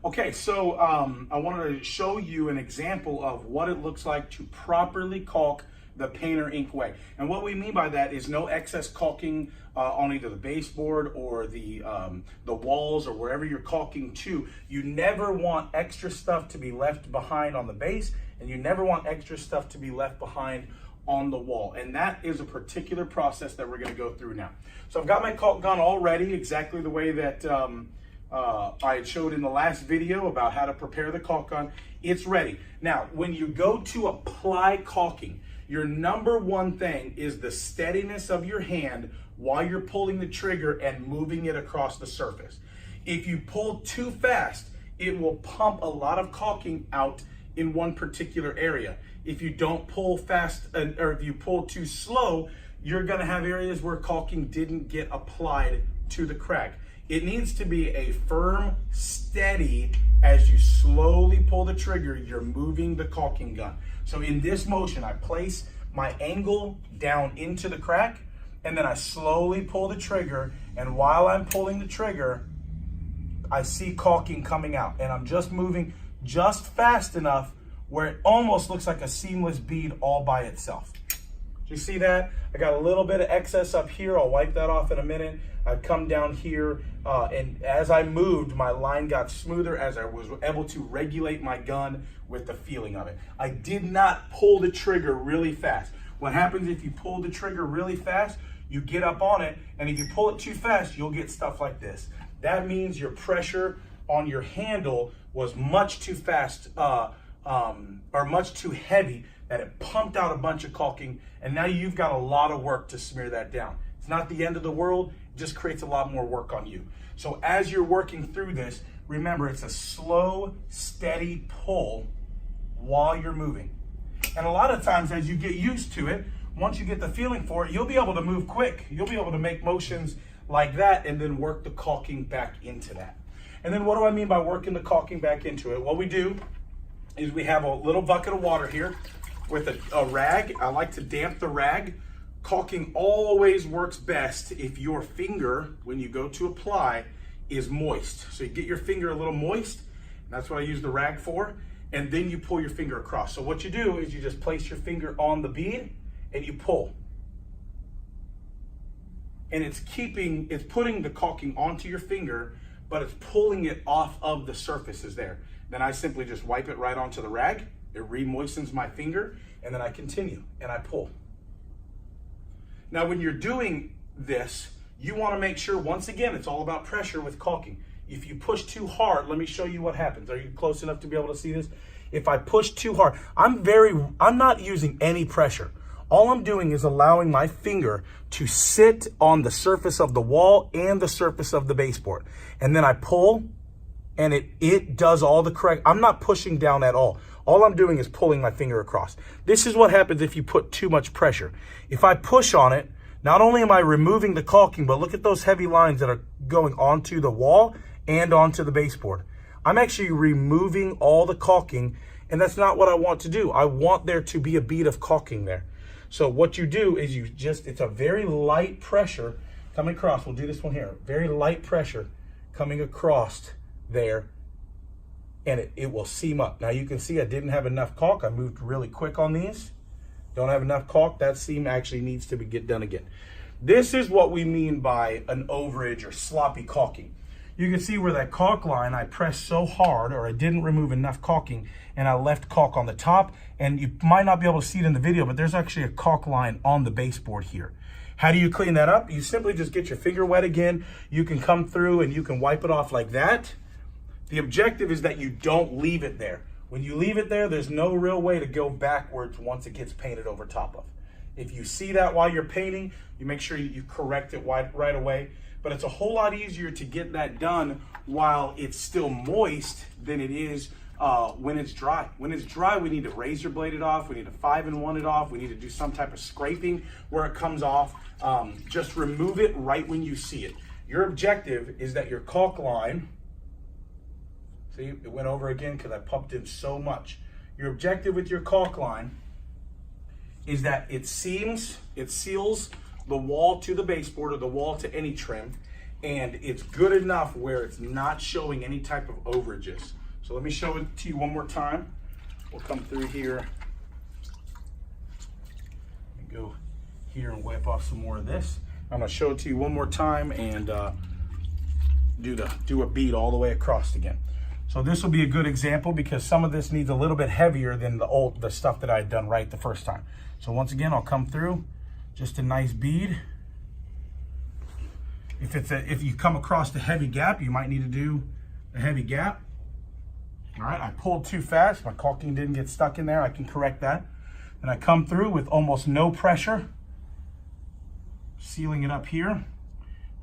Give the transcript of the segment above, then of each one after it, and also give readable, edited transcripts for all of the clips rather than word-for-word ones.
Okay, so I wanted to show you an example of what it looks like to properly caulk the painter ink way. And what we mean by that is no excess caulking on either the baseboard or the walls or wherever you're caulking to. You never want extra stuff to be left behind on the base, and you never want extra stuff to be left behind on the wall. And that is a particular process that we're going to go through now. So I've got my caulk gun all ready, exactly the way that I had showed in the last video about how to prepare the caulk gun. It's ready. Now, when you go to apply caulking, your number one thing is the steadiness of your hand while you're pulling the trigger and moving it across the surface. If you pull too fast, it will pump a lot of caulking out in one particular area. If you don't pull fast, or if you pull too slow, you're gonna have areas where caulking didn't get applied to the crack. It needs to be a firm, steady, as you slowly pull the trigger, you're moving the caulking gun. So in this motion, I place my angle down into the crack, and then I slowly pull the trigger, and while I'm pulling the trigger, I see caulking coming out, and I'm just moving just fast enough where it almost looks like a seamless bead all by itself. Do you see that? I got a little bit of excess up here. I'll wipe that off in a minute. I've come down here, and as I moved, my line got smoother as I was able to regulate my gun with the feeling of it. I did not pull the trigger really fast. What happens if you pull the trigger really fast, you get up on it, and if you pull it too fast, you'll get stuff like this. That means your pressure on your handle was much too fast, or much too heavy, that it pumped out a bunch of caulking, and now you've got a lot of work to smear that down. It's not the end of the world, it just creates a lot more work on you. So as you're working through this, remember it's a slow, steady pull while you're moving. And a lot of times as you get used to it, once you get the feeling for it, you'll be able to move quick. You'll be able to make motions like that and then work the caulking back into that. And then what do I mean by working the caulking back into it? What we do is we have a little bucket of water here with a rag. I like to damp the rag. Caulking always works best if your finger, when you go to apply, is moist. So you get your finger a little moist, and that's what I use the rag for, and then you pull your finger across. So what you do is you just place your finger on the bead and you pull. And it's putting the caulking onto your finger, but it's pulling it off of the surfaces there. Then I simply just wipe it right onto the rag. It re-moistens my finger, and then I continue and I pull. Now, when you're doing this, you want to make sure, once again, it's all about pressure with caulking. If you push too hard, let me show you what happens. Are you close enough to be able to see this? If I push too hard, I'm not using any pressure. All I'm doing is allowing my finger to sit on the surface of the wall and the surface of the baseboard. And then I pull, and it does all the correct. I'm not pushing down at all. All I'm doing is pulling my finger across. This is what happens if you put too much pressure. If I push on it, not only am I removing the caulking, but look at those heavy lines that are going onto the wall and onto the baseboard. I'm actually removing all the caulking, and that's not what I want to do. I want there to be a bead of caulking there. So what you do is it's a very light pressure coming across. We'll do this one here. Very light pressure coming across there, and it will seam up. Now you can see I didn't have enough caulk. I moved really quick on these. Don't have enough caulk. That seam actually needs to get done again. This is what we mean by an overage or sloppy caulking. You can see where that caulk line, I pressed so hard, or I didn't remove enough caulking, and I left caulk on the top. And you might not be able to see it in the video, but there's actually a caulk line on the baseboard here. How do you clean that up? You simply just get your finger wet again. You can come through and you can wipe it off like that. The objective is that you don't leave it there. When you leave it there, there's no real way to go backwards once it gets painted over top of. If you see that while you're painting, you make sure you correct it right away. But it's a whole lot easier to get that done while it's still moist than it is when it's dry. When it's dry, we need to razor blade it off. We need to 5-in-1 it off. We need to do some type of scraping where it comes off. Just remove it right when you see it. Your objective is that your caulk line, see, it went over again because I pumped in so much. Your objective with your caulk line is that it seals the wall to the baseboard or the wall to any trim, and it's good enough where it's not showing any type of overages. So let me show it to you one more time. We'll come through here and go here and wipe off some more of this. I'm gonna show it to you one more time and do a bead all the way across again. So this will be a good example because some of this needs a little bit heavier than the stuff that I had done right the first time. So once again, I'll come through, just a nice bead. If you come across the heavy gap, you might need to do a heavy gap. All right, I pulled too fast. My caulking didn't get stuck in there. I can correct that. And I come through with almost no pressure, sealing it up here. And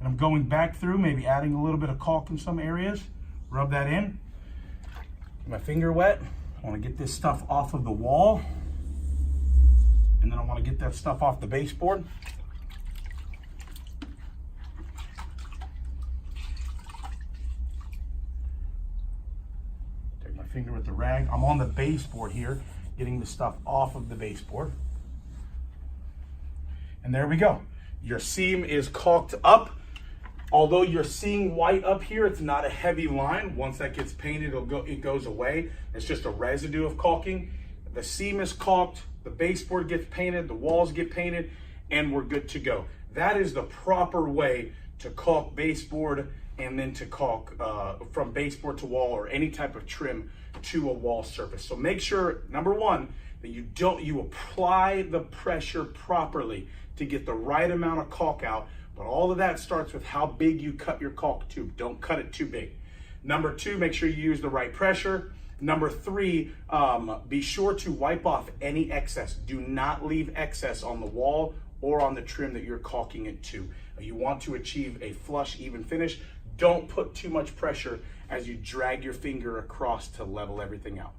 I'm going back through, maybe adding a little bit of caulk in some areas. Rub that in. Get my finger wet. I want to get this stuff off of the wall. And then I want to get that stuff off the baseboard. Take my finger with the rag. I'm on the baseboard here, getting the stuff off of the baseboard. And there we go. Your seam is caulked up. Although you're seeing white up here, it's not a heavy line. Once that gets painted, it goes away. It's just a residue of caulking. The seam is caulked, the baseboard gets painted, the walls get painted, and we're good to go. That is the proper way to caulk baseboard and then to caulk from baseboard to wall or any type of trim to a wall surface. So make sure, number one, that you apply the pressure properly to get the right amount of caulk out. But all of that starts with how big you cut your caulk tube. Don't cut it too big. Number two, make sure you use the right pressure. Number three, be sure to wipe off any excess. Do not leave excess on the wall or on the trim that you're caulking it to. You want to achieve a flush, even finish. Don't put too much pressure as you drag your finger across to level everything out.